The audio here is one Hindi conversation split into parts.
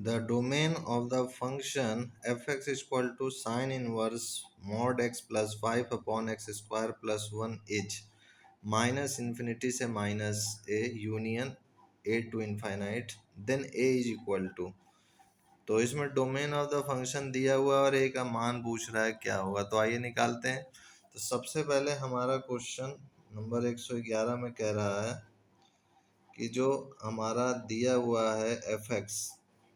The domain of the function fx is equal to sine inverse mod x plus 5 upon x square plus 1 is minus infinity से minus a union a to infinite then a is equal to. तो इसमें डोमेन ऑफ द फंक्शन दिया हुआ और ए का मान पूछ रहा है क्या होगा, तो आइए निकालते हैं। तो सबसे पहले हमारा क्वेश्चन नंबर 111 में कह रहा है कि जो हमारा दिया हुआ है एफ एक्स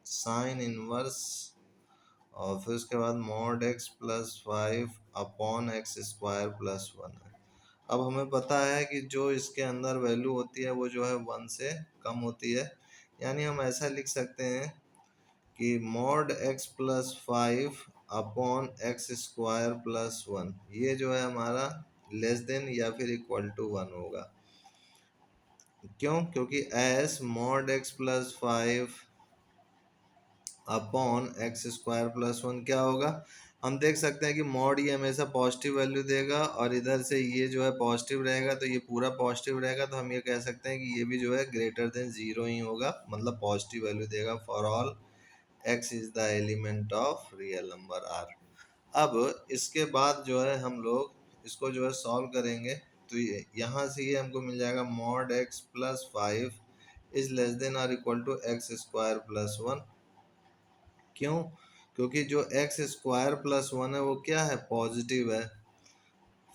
साइन इनवर्स और फिर उसके बाद mod x plus 5 upon x square plus 1 है। अब हमें पता है कि जो इसके अंदर वैल्यू होती है वो जो है 1 से कम होती है, यानी हम ऐसा लिख सकते हैं कि mod x plus 5 upon x square plus 1 ये जो है हमारा लेस देन या फिर इक्वल टू 1 होगा। क्यों? क्योंकि S mod x plus 5 upon x square plus 1 क्या होगा, हम देख सकते हैं कि मॉड ये हमेशा पॉजिटिव वैल्यू देगा और इधर से ये जो है पॉजिटिव रहेगा, तो ये पूरा पॉजिटिव रहेगा, तो हम ये कह सकते हैं कि ये भी जो है ग्रेटर देन जीरो ही होगा, मतलब पॉजिटिव वैल्यू देगा for all x is the element of real number R. अब इसके बाद जो है हम लोग इसको जो है सॉल्व करेंगे, तो ये यहाँ से ये हमको मिल जाएगा mod x plus 5 is less than और equal to x square plus 1। क्यों? क्योंकि जो एक्स स्क्वायर प्लस 1 है वो क्या है, पॉजिटिव है।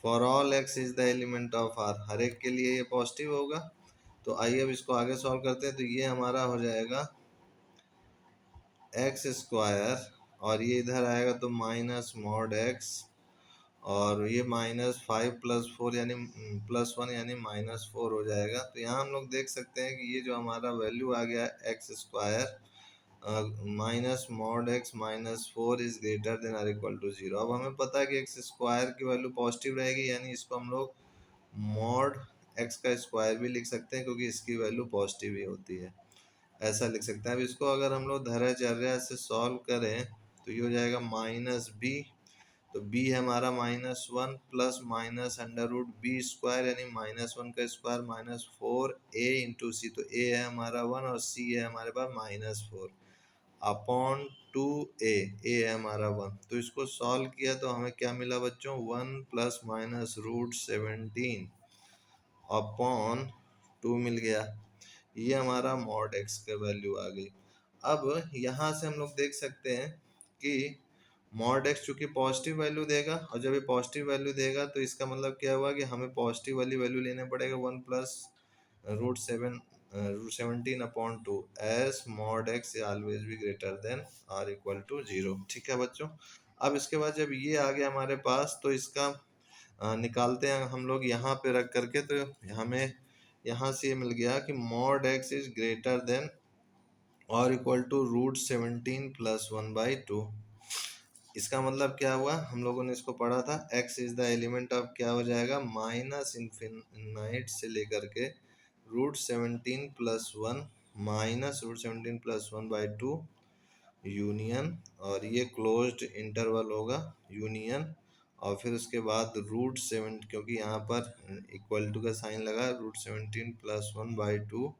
For all x is the element of R, हर एक के लिए ये पॉजिटिव होगा। तो आइए अब इसको आगे सॉल्व करते हैं। तो ये हमारा हो जाएगा एक्स स्क्वायर और ये इधर आएगा तो माइनस मॉड एक्स और ये -5 प्लस 4 यानी प्लस 1 यानी -4 हो जाएगा। तो यहाँ हम लोग देख सकते हैं कि ये जो हमारा वैल्यू आ गया x square minus mod x -4 is greater than or equal to 0। अब हमें पता है कि एक्स स्क्वायर की वैल्यू पॉजिटिव रहेगी, यानी इसको हम लोग मॉड एक्स का स्क्वायर भी लिख सकते हैं क्योंकि इसकी वैल्यू पॉजिटिव ही होती है, ऐसा लिख सकते हैं। अब इसको अगर हम लोग धैर्यचर्या से सॉल्व करें तो ये हो जाएगा माइनस बी, तो बी है हमारा -1 plus minus under root b square यानी -1 का स्क्वायर -4 ए इंटू सी, तो ए है हमारा 1 और सी है हमारे पास -4 अपॉन 2a, ए है हमारा 1। तो इसको सॉल्व किया तो हमें क्या मिला बच्चों, 1 प्लस माइनस रूट 17 अपॉन 2 मिल गया। ये हमारा मॉड एक्स का वैल्यू आ गई। अब यहाँ से हम लोग देख सकते हैं कि मॉड एक्स चूंकि पॉजिटिव वैल्यू देगा और जब ये पॉजिटिव वैल्यू देगा तो इसका मतलब क्या हुआ कि हमें पॉजिटिव वाली वैल्यू लेने पड़ेगा 1 plus root 17 upon 2 as mod x always भी greater than or equal to 0। ठीक है बच्चों, अब इसके बाद जब ये आ गया हमारे पास तो इसका निकालते हैं हम लोग यहाँ पे रख करके, तो हमें यहाँ से ये मिल गया कि mod x is greater then और इक्वल टू रूट 17 प्लस 1/2। इसका मतलब क्या हुआ, हम लोगों ने इसको पढ़ा था x is the element of क्या हो जाएगा माइनस इन्फिनाइट से लेकर के root 17 plus 1 minus root 17 plus 1/2 union, और ये क्लोज्ड इंटरवल होगा यूनियन, और फिर उसके बाद रूट 7 क्योंकि यहाँ पर इक्वल टू का साइन लगा रूट 17 प्लस 1/2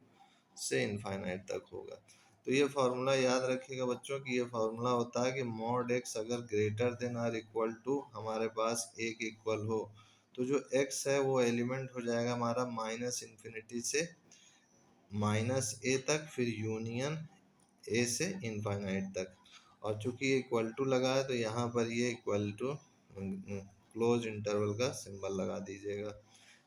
से इनफाइनाइट तक होगा। तो ये फार्मूला याद रखिएगा बच्चों कि ये फार्मूला होता है कि मॉड एक्स अगर ग्रेटर देन और इक्वल टू हमारे पास एक इक्वल हो तो जो एक्स है वो एलिमेंट हो जाएगा हमारा माइनस इन्फिनिटी से माइनस ए तक, फिर यूनियन ए से इनफाइनाइट तक, और चूंकि ये इक्वल टू लगा है तो यहाँ पर ये इक्वल टू क्लोज इंटरवल का सिंबल लगा दीजिएगा।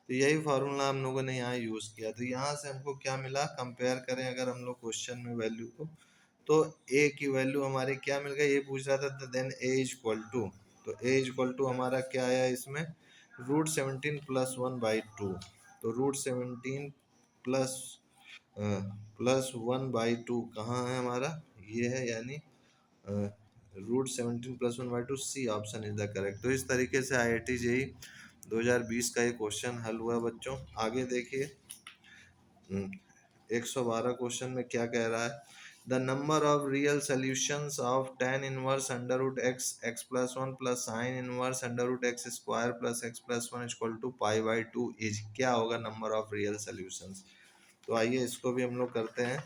तो यही फार्मूला हम लोगों ने यहाँ यूज़ किया। तो यहाँ से हमको क्या मिला, कंपेयर करें अगर हम लोग क्वेश्चन में वैल्यू को, तो ए की वैल्यू हमारी क्या मिल गई, ये पूछ रहा था then a is equal to, तो ए इज इक्वल टू हमारा क्या आया इसमें रूट 17 प्लस 1/2। तो रूट 17 प्लस 1/2 कहाँ है हमारा, ये है, यानी root 17 plus 1/2 C option is the correct. तो इस तरीके से IIT JEE 2020 का ये क्वेश्चन हल हुआ बच्चों। आगे देखिए 112 क्वेश्चन में क्या कह रहा है, the number of real solutions of tan inverse under root x x plus 1 plus sine inverse under root x square plus x plus 1 equal to π/2 is क्या होगा नंबर ऑफ रियल सोल्यूशंस। तो आइए इसको भी हम लोग करते हैं।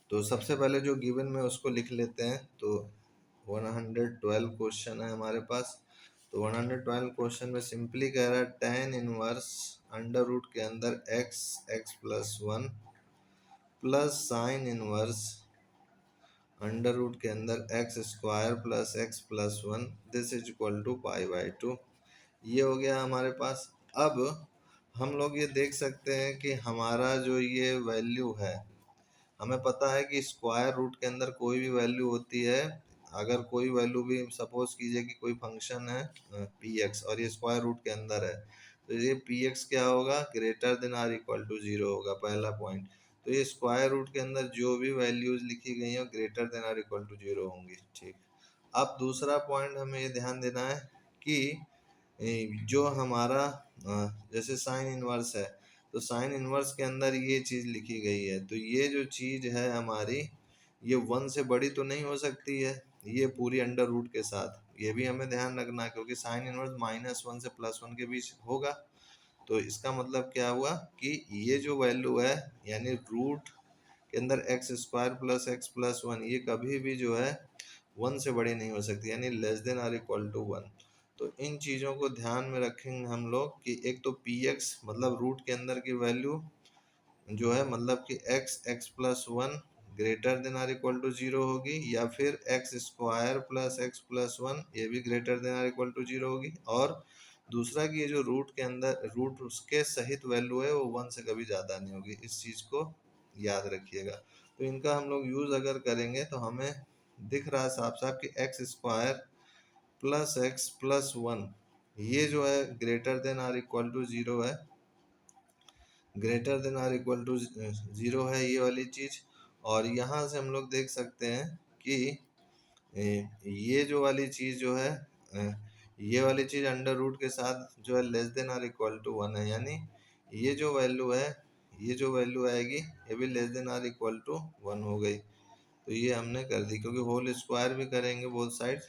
तो सबसे पहले जो गिवन में उसको लिख लेते हैं। तो 112 क्वेश्चन है हमारे पास। तो 112 क्वेश्चन में सिंपली कह रहा है tan इनवर्स अंडर रूट के अंदर x x plus one plus sine inverse under root के अंदर x square plus x plus one this is equal to pi by two. ये हो गया हमारे पास। अब हम लोग ये देख सकते हैं कि हमारा जो ये वैल्यू है, हमें पता है कि स्क्वायर रूट के अंदर कोई भी वैल्यू होती है, अगर कोई वैल्यू भी सपोज कीजिए कि कोई फंक्शन है पी एक्स और ये स्क्वायर रूट के अंदर है, तो ये पी एक्स क्या होगा, greater than or equal to zero होगा, पहला पॉइंट। तो ये स्क्वायर रूट के अंदर जो भी वैल्यूज लिखी गई हैं greater than or equal to zero होंगी। ठीक। अब दूसरा पॉइंट हमें ये ध्यान देना है कि जो हमारा जैसे साइन इनवर्स है, तो साइन इनवर्स के अंदर ये चीज़ लिखी गई है, तो ये जो चीज़ है हमारी, ये वन से बड़ी तो नहीं हो सकती है, ये पूरी अंडर रूट के साथ, ये भी हमें ध्यान रखना है, क्योंकि साइन इनवर्स -1 से +1 के बीच होगा। तो इसका मतलब क्या हुआ कि ये जो वैल्यू है, यानी रूट के अंदर x square plus x plus one, ये कभी भी जो है वन से बड़ी नहीं हो सकती, यानी less than or equal to one. तो इन चीज़ों को ध्यान में रखेंगे हम लोग कि एक तो पी एक्स मतलब रूट के अंदर की वैल्यू जो है, मतलब कि x x plus one greater than or equal to zero होगी, या फिर x square plus x plus one ये भी greater than or equal to zero होगी। और दूसरा कि ये जो रूट के अंदर रूट उसके सहित वैल्यू है वो वन से कभी ज़्यादा नहीं होगी, इस चीज़ को याद रखिएगा। तो इनका हम लोग यूज़ अगर करेंगे तो हमें दिख रहा है साफ साफ कि x square plus x plus one ये जो है greater than or equal to zero है, greater than or equal to zero है ये वाली चीज़। और यहाँ से हम लोग देख सकते हैं कि ये जो वाली चीज़ जो है, ये वाली चीज़ अंडर रूट के साथ जो है less than or equal to one है, यानी ये जो वैल्यू है, ये जो वैल्यू आएगी ये भी less than or equal to one हो गई। तो ये हमने कर दी, क्योंकि होल स्क्वायर भी करेंगे बोथ साइड,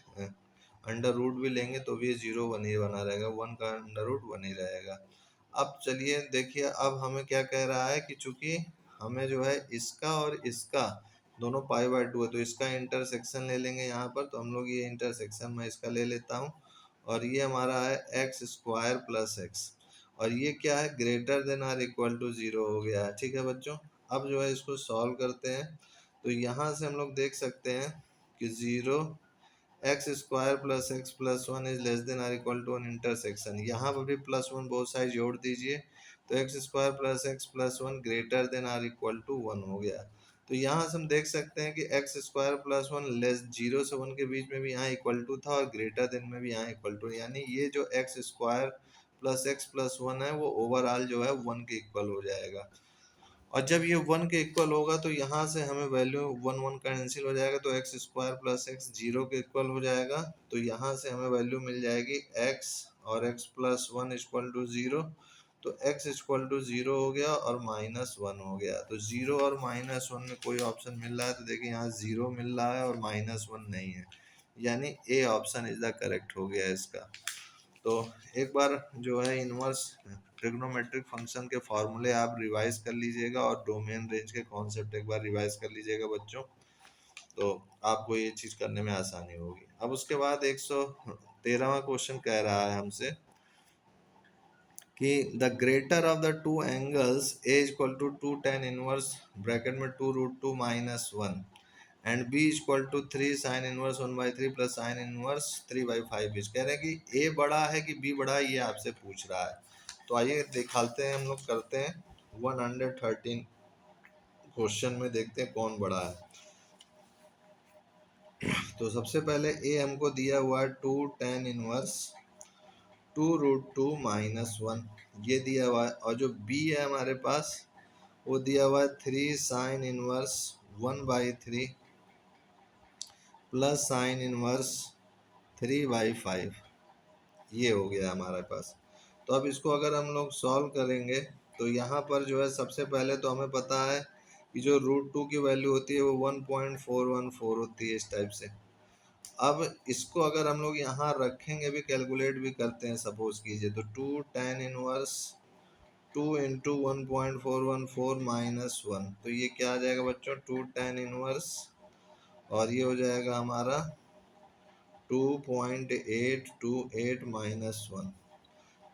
अंडर रूट भी लेंगे तो भी जीरो वन ही बना रहेगा, वन का अंडर रूट वन ही रहेगा। अब चलिए देखिए, अब हमें क्या कह रहा है कि चूंकि हमें जो है इसका और इसका दोनों पाई बाय टू है, तो इसका इंटरसेक्शन ले लेंगे यहाँ पर। तो हम लोग ये इंटरसेक्शन मैं इसका ले लेता हूँ, और ये हमारा है एक्स स्क्वायर प्लस एक्स, और ये क्या है, greater than or equal to zero हो गया है। ठीक है बच्चों, अब जो है इसको सॉल्व करते हैं। तो यहाँ से हम लोग देख सकते हैं कि zero x square plus x plus one is less than or equal to one intersection, यहाँ पर भी प्लस वन बहुत साइड जोड़ दीजिए, तो x square plus x plus one greater than or equal to one हो गया। तो यहाँ से हम देख सकते हैं कि x square plus one less zero से वन के बीच में भी यहाँ इक्वल टू था, और ग्रेटर देन में भी यहाँ इक्वल टू, यानी ये जो x square plus x plus one है वो ओवरऑल जो है वन के इक्वल हो जाएगा। और जब ये वन के इक्वल होगा तो यहाँ से हमें वैल्यू वन वन कैंसिल हो जाएगा, तो x square plus x zero के इक्वल हो जाएगा। तो यहाँ से हमें वैल्यू मिल जाएगी एक्स और x plus one equal to zero. तो एक्स इक्वल टू ज़ीरो हो गया और माइनस वन हो गया। तो ज़ीरो और माइनस वन में कोई ऑप्शन मिल रहा है, तो देखिए यहाँ ज़ीरो मिल रहा है और माइनस वन नहीं है, यानी A option is the correct हो गया इसका। तो एक बार जो है इनवर्स ट्रिग्नोमेट्रिक फंक्शन के फॉर्मूले आप रिवाइज कर लीजिएगा, और डोमेन रेंज के कॉन्सेप्ट एक बार रिवाइज कर लीजिएगा बच्चों, तो आपको ये चीज़ करने में आसानी होगी। अब उसके बाद 113वां क्वेश्चन कह रहा है हमसे कि the greater of the two angles a equal to two tan inverse bracket में two root two minus one and b equal to three sine inverse one by three plus sine inverse three by five is, कह रहे हैं कि ए बड़ा है कि बी बड़ा है, ये आपसे पूछ रहा है। तो आइए दिखाते हैं, हम लोग करते हैं 113 क्वेश्चन में, देखते हैं कौन बड़ा है। तो सबसे पहले ए हमको दिया हुआ है two tan inverse two root two minus one, ये दिया हुआ है। और जो बी है हमारे पास वो दिया हुआ है three sine inverse one by three plus sine inverse three by five, ये हो गया हमारे पास। तो अब इसको अगर हम लोग सॉल्व करेंगे तो यहाँ पर जो है सबसे पहले तो हमें पता है कि जो रूट टू की वैल्यू होती है वो 1.414 होती है इस टाइप से। अब इसको अगर हम लोग यहाँ रखेंगे भी, कैलकुलेट भी करते हैं सपोज कीजिए, तो two tan inverse 2 into 1.414 minus 1, तो ये क्या आ जाएगा बच्चों, 2 tan इनवर्स, और ये हो जाएगा हमारा 2.828 माइनस 1।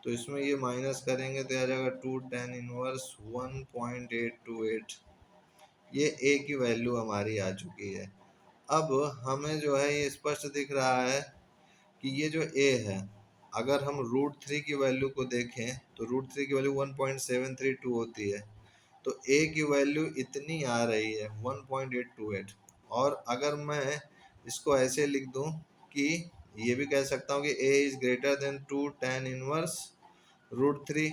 तो इसमें ये माइनस करेंगे तो आ जाएगा 2 tan इनवर्स 1.828। ये ए की वैल्यू हमारी आ चुकी है। अब हमें जो है ये स्पष्ट दिख रहा है कि ये जो ए है, अगर हम √3 की वैल्यू को देखें तो √3 की वैल्यू 1.732 होती है, तो ए की वैल्यू इतनी आ रही है 1.828। और अगर मैं इसको ऐसे लिख दूं कि ये भी कह सकता हूँ कि a is greater than 2 tan inverse √3,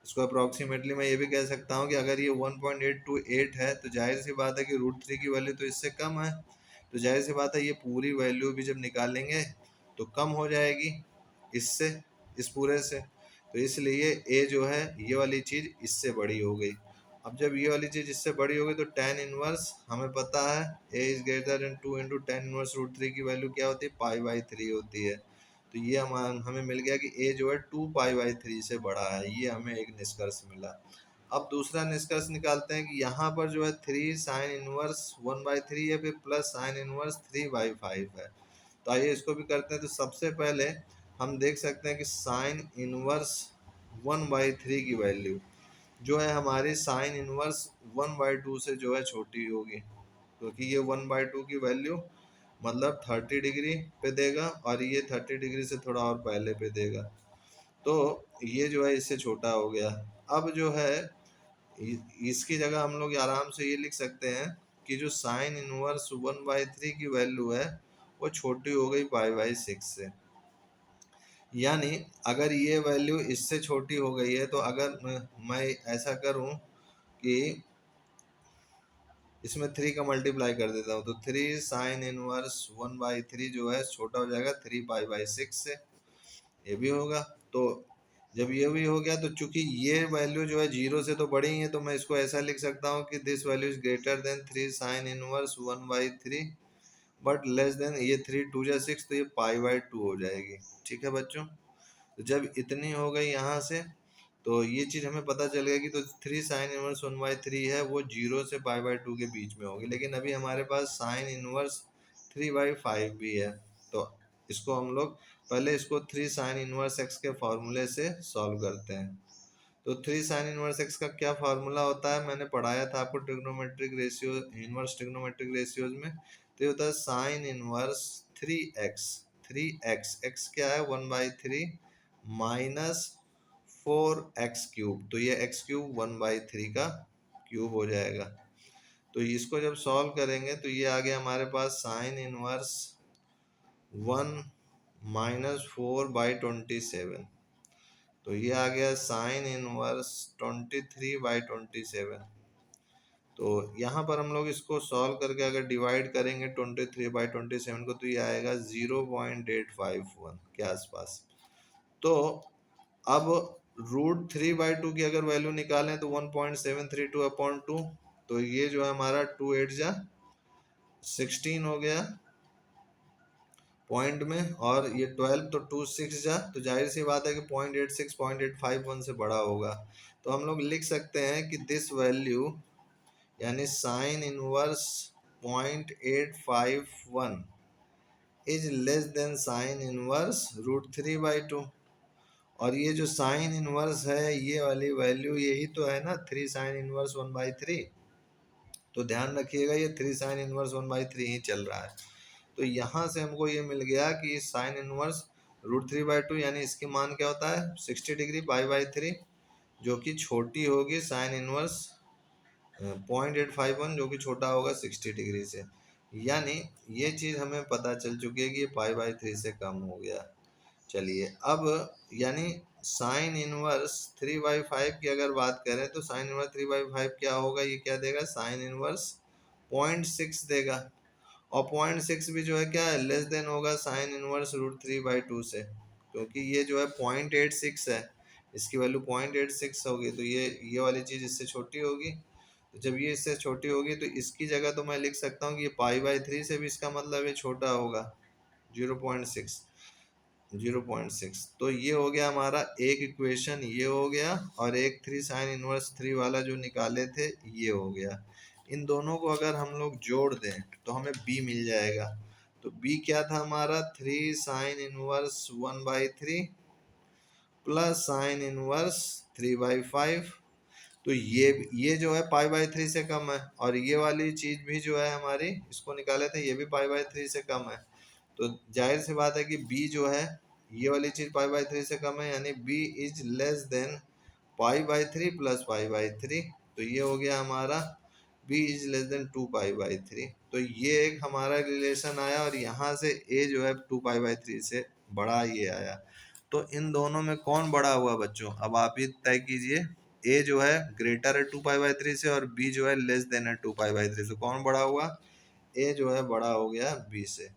इसको अप्रॉक्सीमेटली मैं ये भी कह सकता हूँ कि अगर ये 1.828 है तो जाहिर सी बात है कि √3 की वैल्यू तो इससे कम है, तो जाहिर सी बात है ये पूरी वैल्यू भी जब निकालेंगे तो कम हो जाएगी इससे, इस पूरे से। तो इसलिए ए जो है ये वाली चीज़ इससे बड़ी हो गई। अब जब ये वाली चीज़ इससे बड़ी हो गई तो tan इनवर्स हमें पता है a is greater than 2 into tan inverse √3 की वैल्यू क्या होती है, π/3 होती है। तो ये हमें मिल गया कि ए जो है 2π/3 से बड़ा है, ये हमें एक निष्कर्ष मिला। अब दूसरा निष्कर्ष निकालते हैं कि यहाँ पर जो है 3 sin इनवर्स 1/3 है, फिर प्लस sin इनवर्स 3/5 है। तो आइए इसको भी करते हैं। तो सबसे पहले हम देख सकते हैं कि sin इनवर्स 1/3 की वैल्यू जो है हमारी sin इनवर्स 1/2 से जो है छोटी होगी, क्योंकि ये 1/2 की वैल्यू मतलब 30 डिग्री पे देगा और ये 30 डिग्री से थोड़ा और पहले पे देगा, तो ये जो है इससे छोटा हो गया। अब जो है इसकी जगह हम लोग आराम से ये लिख सकते हैं कि जो साइन इनवर्स 1/3 की वैल्यू है वो छोटी हो गई π/6 से। यानी अगर ये वैल्यू इससे छोटी हो गई है तो अगर मैं ऐसा करूं कि इसमें 3 का मल्टीप्लाई कर देता हूँ तो 3 साइन इनवर्स 1/3 जो है छोटा हो जाएगा 3π/6 से, ये भी होगा। तो जब ये भी हो गया तो चूंकि ये वैल्यू जो है 0 से तो बड़ी है, तो मैं इसको ऐसा लिख सकता हूँ कि this value is greater then 3 sine inverse 1/3 but less than, ये 3 2 जा 6 तो ये π/2 हो जाएगी। ठीक है बच्चों, तो जब इतनी हो गई यहाँ से तो ये चीज़ हमें पता चल गया कि तो 3 साइन इनवर्स 1/3 है वो 0 से π/2 के बीच में होगी। लेकिन अभी हमारे पास साइन इनवर्स 3/5 भी है, तो इसको हम लोग पहले इसको 3 साइन इनवर्स एक्स के फॉर्मूले से सॉल्व करते हैं। तो 3 साइन इनवर्स एक्स का क्या फार्मूला होता है, मैंने पढ़ाया था आपको trigonometric ratio, inverse trigonometric ratios में। तो ये होता है sine inverse 3x, 3x, x क्या है 1/3 माइनस 4x³ तो ये x³ 1/3 का क्यूब हो जाएगा। तो इसको जब सॉल्व करेंगे तो ये आ गया हमारे पास साइन इनवर्स 1 माइनस 4/27, तो ये आ गया साइन इनवर्स 23/27। तो यहाँ पर हम लोग इसको सॉल्व करके अगर डिवाइड करेंगे 23/27 को तो ये आएगा 0.851 के आसपास। तो अब √3/2 की अगर वैल्यू निकालें तो 1.732/2, तो ये जो है हमारा 2 8 जा 16 हो गया पॉइंट में, और ये 12 तो 2 6 जा, तो जाहिर सी बात है कि 0.86 0.851 से बड़ा होगा। तो हम लोग लिख सकते हैं कि दिस वैल्यू यानी sine inverse 0.851 is less then sine inverse √3/2। और ये जो साइन इनवर्स है ये वाली वैल्यू यही तो है ना 3 साइन इनवर्स 1/3, तो ध्यान रखिएगा ये 3 साइन इनवर्स 1/3 ही चल रहा है। तो यहाँ से हमको ये मिल गया कि साइन इनवर्स √3/2 यानी इसकी मान क्या होता है 60 डिग्री π/3, जो कि छोटी होगी साइन इनवर्स 0.851 जो कि छोटा होगा 60 डिग्री से। यानी ये चीज़ हमें पता चल चुकी है कि ये π/3 से कम हो गया। चलिए अब यानी साइन इनवर्स 3/5 की अगर बात करें तो साइन इनवर्स 3/5 क्या होगा, ये क्या देगा साइन इनवर्स 0.6 देगा, और 0.6 भी जो है क्या है लेस देन होगा साइन इनवर्स √3/2 से, क्योंकि ये जो है 0.86 है, इसकी वैल्यू 0.86 होगी, तो ये वाली चीज़ इससे छोटी होगी। तो जब ये इससे छोटी होगी तो इसकी जगह तो मैं लिख सकता हूँ कि ये π/3 से भी इसका मतलब ये छोटा होगा 0.6। 0.6। तो ये हो गया हमारा एक इक्वेशन, ये हो गया, और एक 3 साइन इनवर्स 3 वाला जो निकाले थे ये हो गया। इन दोनों को अगर हम लोग जोड़ दें तो हमें b मिल जाएगा। तो b क्या था हमारा, 3 sine inverse 1/3 plus sine inverse 3/5। तो ये जो है पाई/3 से कम है, और ये वाली चीज भी जो है हमारी, इसको निकाले थे, ये भी पाई/3 से कम है। तो जाहिर सी बात है कि b जो है, ये वाली चीज पाई/3 से कम है, यानी b इज लेस देन पाई/3 प्लस पाई/3। तो ये हो गया हमारा b इज लेस देन 2 पाई/3। तो ये एक हमारा रिलेशन आया, और यहाँ से a जो है 2 पाई/3 से बड़ा ये आया। तो इन दोनों में कौन बड़ा हुआ बच्चों, अब आप ही तय कीजिए। a जो है ग्रेटर है 2 पाई/3 से, और b जो है लेस देन है 2 पाई/3 से। कौन बड़ा हुआ, a जो है बड़ा हो गया b से।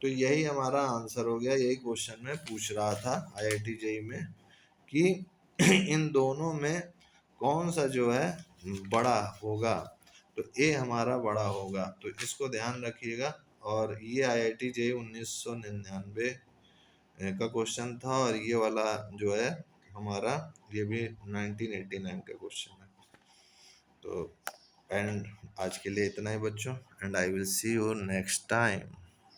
तो यही हमारा आंसर हो गया। यही क्वेश्चन में पूछ रहा था IIT जेईई में कि इन दोनों में कौन सा जो है बड़ा होगा। तो ए हमारा बड़ा होगा, तो इसको ध्यान रखिएगा। और ये IIT जेईई 1999 का क्वेश्चन था, और ये वाला जो है हमारा, ये भी 1989 का क्वेश्चन है। तो एंड आज के लिए इतना ही बच्चों, and I will see you next time.